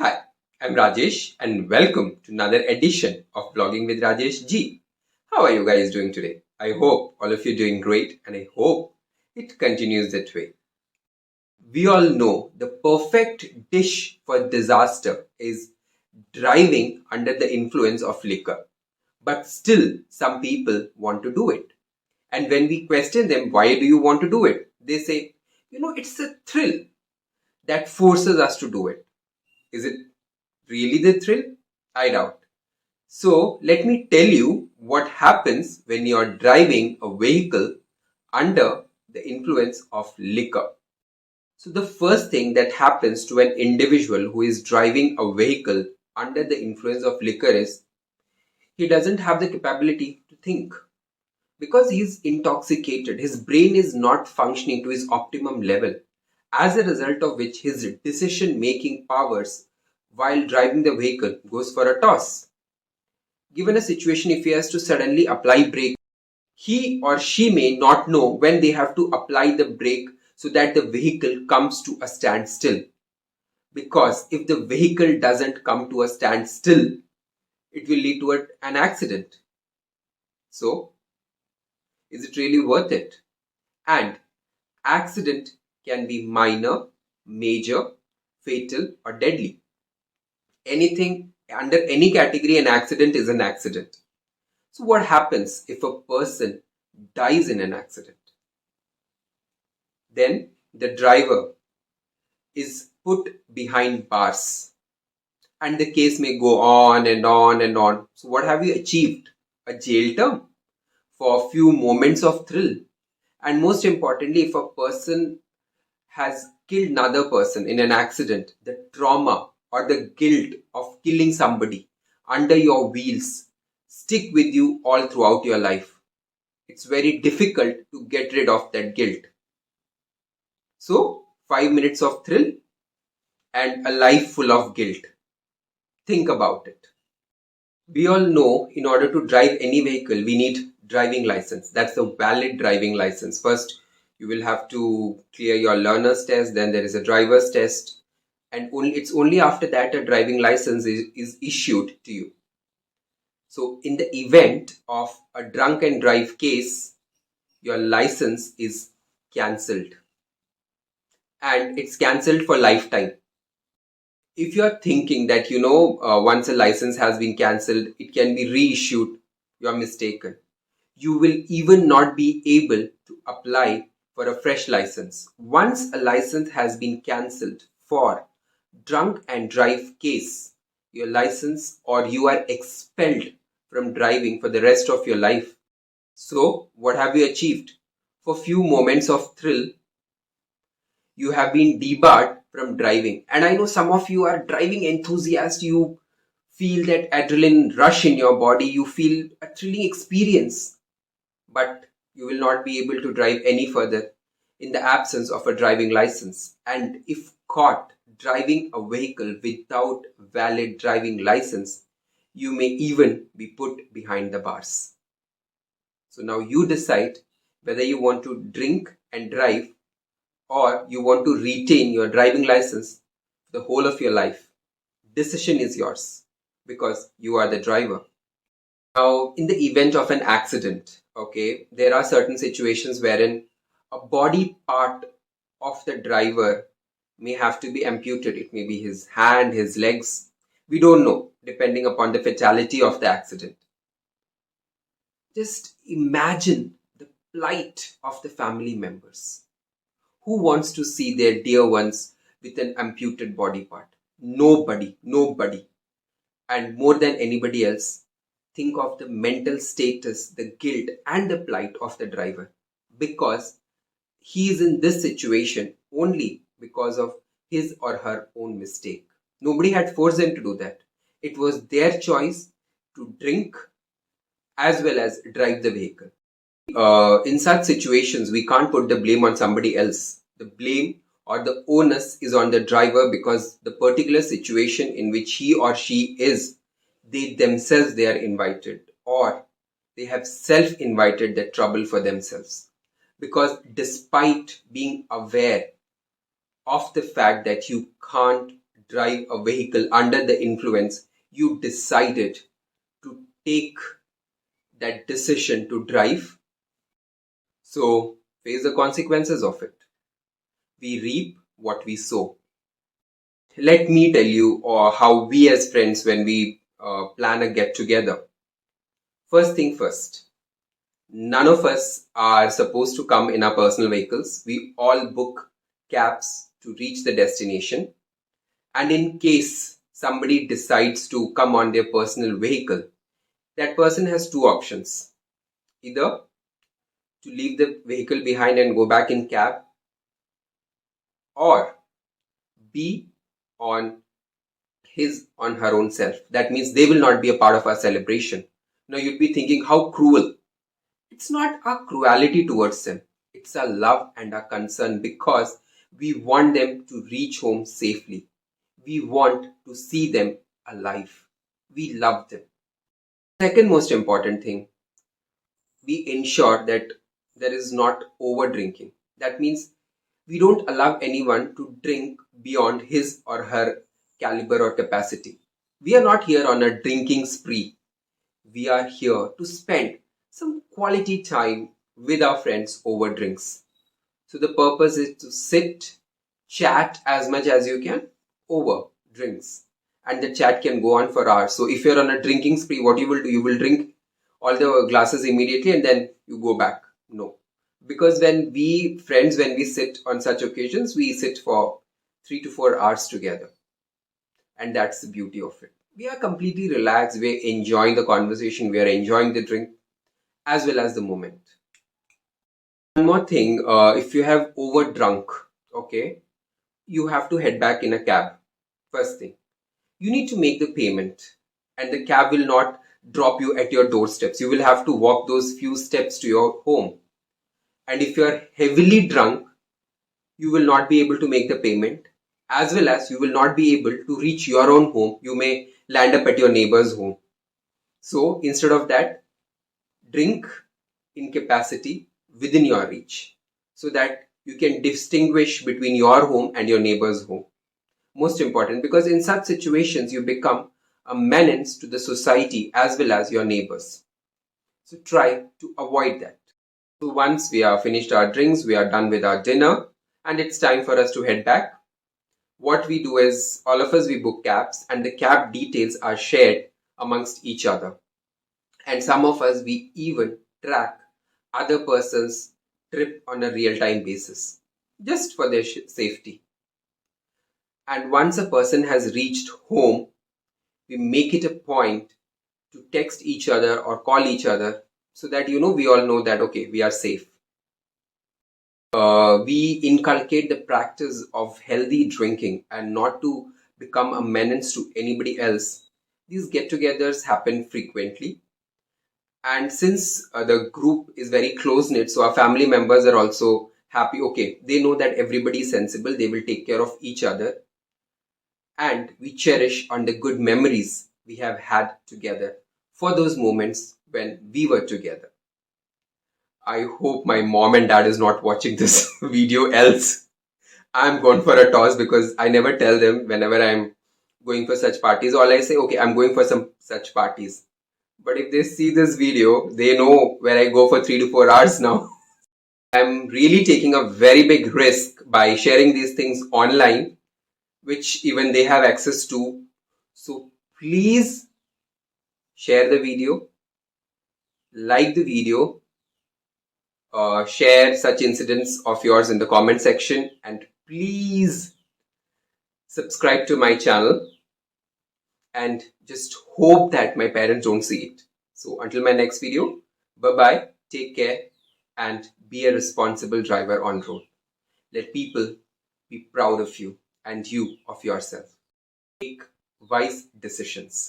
Hi, I'm Rajesh and welcome to another edition of Blogging with Rajesh G. How are you guys doing today? I hope all of you are doing great and I hope it continues that way. We all know the perfect dish for disaster is driving under the influence of liquor. But still, some people want to do it. And when we question them, why do you want to do it? They say, it's a thrill that forces us to do it. Is it really the thrill? I doubt. So, let me tell you what happens when you are driving a vehicle under the influence of liquor. So, the first thing that happens to an individual who is driving a vehicle under the influence of liquor is he doesn't have the capability to think because he's intoxicated. His brain is not functioning to his optimum level, as a result of which his decision making powers while driving the vehicle goes for a toss. Given a situation, if he has to suddenly apply brake, he or she may not know when they have to apply the brake so that the vehicle comes to a standstill. Because if the vehicle doesn't come to a standstill, it will lead to an accident. So, is it really worth it? And accident can be minor, major, fatal, or deadly. Anything under any category, an accident is an accident. So, what happens if a person dies in an accident? Then the driver is put behind bars, and the case may go on and on and on. So, what have you achieved? A jail term for a few moments of thrill. And most importantly, if a person has killed another person in an accident, the trauma or the guilt of killing somebody under your wheels stick with you all throughout your life. It's very difficult to get rid of that guilt. So, 5 minutes of thrill and a life full of guilt. Think about it. We all know in order to drive any vehicle, we need driving license. That's the valid driving license. First, you will have to clear your learner's test, then there is a driver's test, and it's only after that a driving license is issued to you. So, in the event of a drunk and drive case, your license is cancelled, and it's cancelled for lifetime. If you are thinking that once a license has been cancelled it can be reissued, you are mistaken. You will even not be able to apply for a fresh license. Once a license has been cancelled for drunk and drive case, your license or you are expelled from driving for the rest of your life. So what have you achieved? For few moments of thrill, you have been debarred from driving. And I know some of you are driving enthusiasts. You feel that adrenaline rush in your body. You feel a thrilling experience. But you will not be able to drive any further in the absence of a driving license. And if caught driving a vehicle without valid driving license, you may even be put behind the bars. So now you decide whether you want to drink and drive or you want to retain your driving license the whole of your life. Decision is yours because you are the driver. Now, in the event of an accident, okay, there are certain situations wherein a body part of the driver may have to be amputated. It may be his hand, his legs. We don't know, depending upon the fatality of the accident. Just imagine the plight of the family members. Who wants to see their dear ones with an amputated body part? Nobody. And more than anybody else, think of the mental status, the guilt, and the plight of the driver because he is in this situation only because of his or her own mistake. Nobody had forced them to do that. It was their choice to drink as well as drive the vehicle. In such situations, we can't put the blame on somebody else. The blame or the onus is on the driver because the particular situation in which he or she is, they are invited or they have self-invited the trouble for themselves. Because despite being aware of the fact that you can't drive a vehicle under the influence, you decided to take that decision to drive. So face the consequences of it. We reap what we sow. Let me tell you how we as friends, when we plan a get together. First thing first, none of us are supposed to come in our personal vehicles. We all book cabs to reach the destination. And in case somebody decides to come on their personal vehicle, that person has two options. Either to leave the vehicle behind and go back in cab, or be on her own self. That means they will not be a part of our celebration. Now you'd be thinking, how cruel. It's not a cruelty towards them. It's a love and a concern, because we want them to reach home safely. We want to see them alive. We love them. Second most important thing, we ensure that there is not over drinking. That means we don't allow anyone to drink beyond his or her caliber or capacity. We are not here on a drinking spree. We are here to spend some quality time with our friends over drinks. So the purpose is to sit, chat as much as you can over drinks. And the chat can go on for hours. So if you're on a drinking spree, what you will do, you will drink all the glasses immediately and then you go back. No. Because when we sit on such occasions, we sit for 3 to 4 hours together. And that's the beauty of it. We are completely relaxed. We're enjoying the conversation. We are enjoying the drink as well as the moment. One more thing, if you have overdrunk, okay, you have to head back in a cab. First thing, you need to make the payment, and the cab will not drop you at your doorsteps. You will have to walk those few steps to your home. And if you are heavily drunk, you will not be able to make the payment, as well as you will not be able to reach your own home. You may land up at your neighbor's home. So instead of that, drink in capacity within your reach, so that you can distinguish between your home and your neighbor's home. Most important, because in such situations you become a menace to the society as well as your neighbors. So try to avoid that. So once we are finished our drinks, we are done with our dinner, and it's time for us to head back. What we do is, all of us, we book cabs, and the cab details are shared amongst each other. And some of us, we even track other person's trip on a real-time basis, just for their safety. And once a person has reached home, we make it a point to text each other or call each other, so that we all know that, okay, we are safe. We inculcate the practice of healthy drinking and not to become a menace to anybody else. These get-togethers happen frequently. And since the group is very close-knit, so our family members are also happy. Okay, they know that everybody is sensible. They will take care of each other. And we cherish on the good memories we have had together for those moments when we were together. I hope my mom and dad is not watching this video, else I'm going for a toss, because I never tell them whenever I'm going for such parties. All I say, okay, I'm going for some such parties. But if they see this video, they know where I go for 3 to 4 hours now. I'm really taking a very big risk by sharing these things online, which even they have access to. So please share the video, like the video, share such incidents of yours in the comment section, and please subscribe to my channel, and just hope that my parents don't see it. So until my next video, bye bye, take care, and be a responsible driver on road. Let people be proud of you and you of yourself. Make wise decisions.